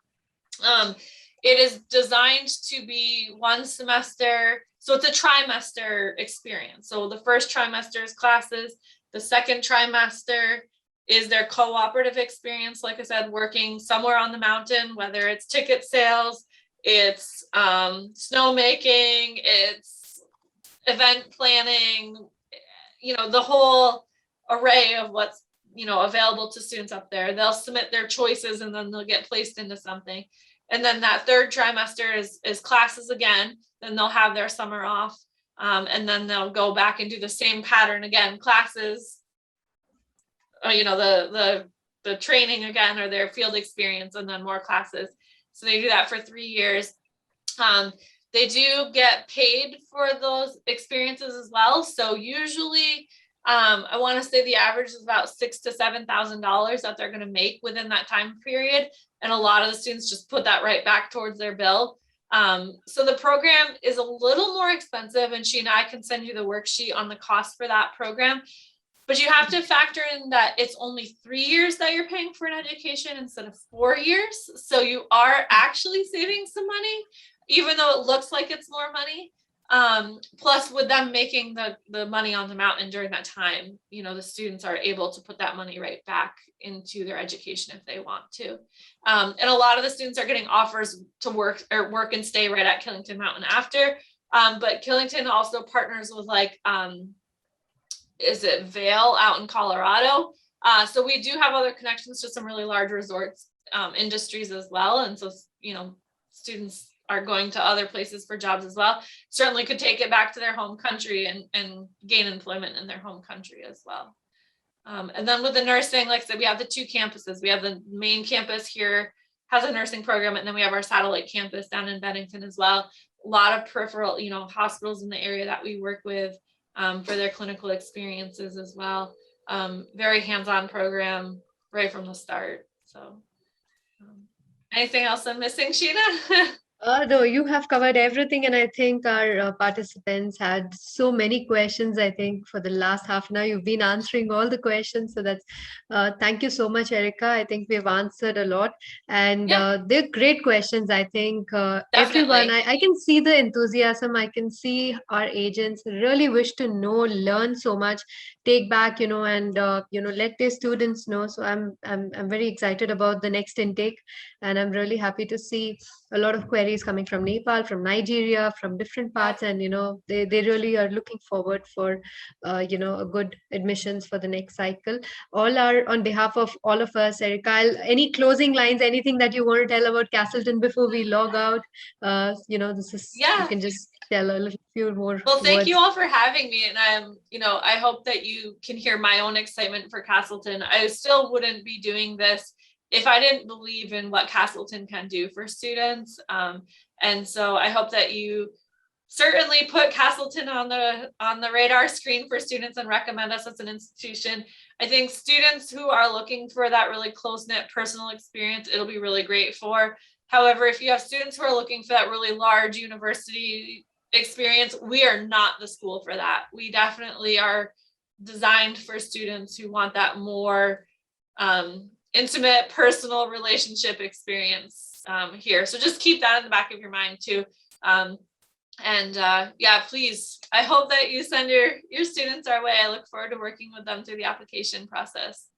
It is designed to be one semester, so it's a trimester experience. So the first trimester is classes, the second trimester is their cooperative experience, like I said, working somewhere on the mountain, whether it's ticket sales, it's snowmaking, it's event planning, the whole array of what's, available to students up there. They'll submit their choices and then they'll get placed into something. And then that third trimester is classes again, then they'll have their summer off. And then they'll go back and do the same pattern again, classes, the training again, or their field experience, and then more classes. So they do that for 3 years. They do get paid for those experiences as well. So usually, I want to say the average is about $6,000 to $7,000 that they're going to make within that time period. And a lot of the students just put that right back towards their bill. So the program is a little more expensive, and Sheena, I can send you the worksheet on the cost for that program. But you have to factor in that it's only 3 years that you're paying for an education instead of 4 years. So you are actually saving some money, even though it looks like it's more money. Plus with them making the money on the mountain during that time, the students are able to put that money right back into their education if they want to. And a lot of the students are getting offers to work and stay right at Killington Mountain after. But Killington also partners with is it Vail out in Colorado? So we do have other connections to some really large resorts, industries as well. And so, students are going to other places for jobs as well. Certainly could take it back to their home country and gain employment in their home country as well. And then with the nursing, like I said, we have the 2 campuses. We have the main campus here, has a nursing program, and then we have our satellite campus down in Bennington as well. A lot of peripheral, hospitals in the area that we work with for their clinical experiences as well. Very hands-on program right from the start. So anything else I'm missing, Sheena? No, you have covered everything, and I think our participants had so many questions. I think for the last half an hour, you've been answering all the questions. So that's thank you so much, Erica. I think we've answered a lot, and Yeah. they're great questions. I think everyone, I can see the enthusiasm. I can see our agents really wish to know, learn so much, take back, and let their students know. So I'm very excited about the next intake, and I'm really happy to see a lot of queries coming from Nepal, from Nigeria, from different parts, and they really are looking forward for a good admissions for the next cycle. All are on behalf of all of us. Erica, any closing lines, anything that you want to tell about Castleton before we log out? This is you can just tell a few more. Well, thank words. you all for having me, and I hope that you can hear my own excitement for Castleton. I still wouldn't be doing this if I didn't believe in what Castleton can do for students. And so I hope that you certainly put Castleton on the radar screen for students and recommend us as an institution. I think students who are looking for that really close-knit personal experience, it'll be really great for. However, if you have students who are looking for that really large university experience, we are not the school for that. We definitely are designed for students who want that more intimate personal relationship experience here. So just keep that in the back of your mind too. Please, I hope that you send your students our way. I look forward to working with them through the application process.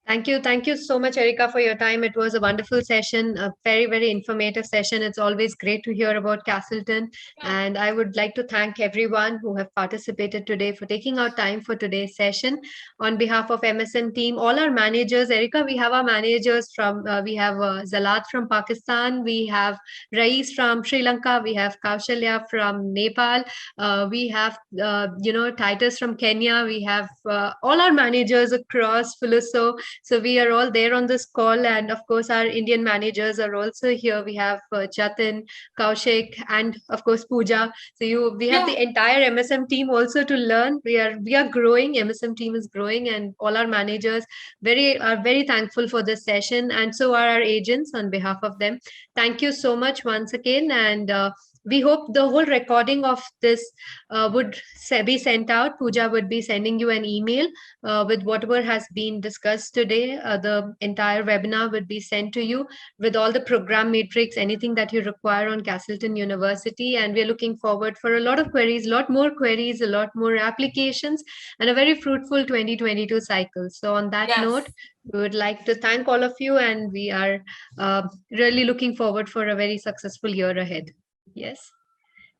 Thank you so much, Erica, for your time. It was a wonderful session, a very, very informative session. It's always great to hear about Castleton. Yeah. And I would like to thank everyone who have participated today for taking out time for today's session. On behalf of MSM team, all our managers, Erica, we have our managers from, we have Zalat from Pakistan, we have Rais from Sri Lanka, we have Kaushalya from Nepal, we have, Titus from Kenya, we have all our managers across Philiso. So we are all there on this call, and of course our Indian managers are also here. We have Jatin, Kaushik, and of course Pooja. So we have Yeah. the entire MSM team also to learn. We are growing. MSM team is growing, and all our managers are very thankful for this session, and so are our agents. On behalf of them, thank you so much once again, and we hope the whole recording of this would be sent out. Pooja would be sending you an email with whatever has been discussed today. The entire webinar would be sent to you with all the program matrix, anything that you require on Castleton University. And we're looking forward for a lot of queries, a lot more queries, a lot more applications, and a very fruitful 2022 cycle. So on that Yes. note, we would like to thank all of you, and we are really looking forward for a very successful year ahead. Yes.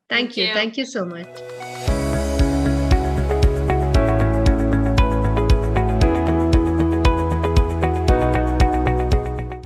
Thank Thank you. you. Thank you so much.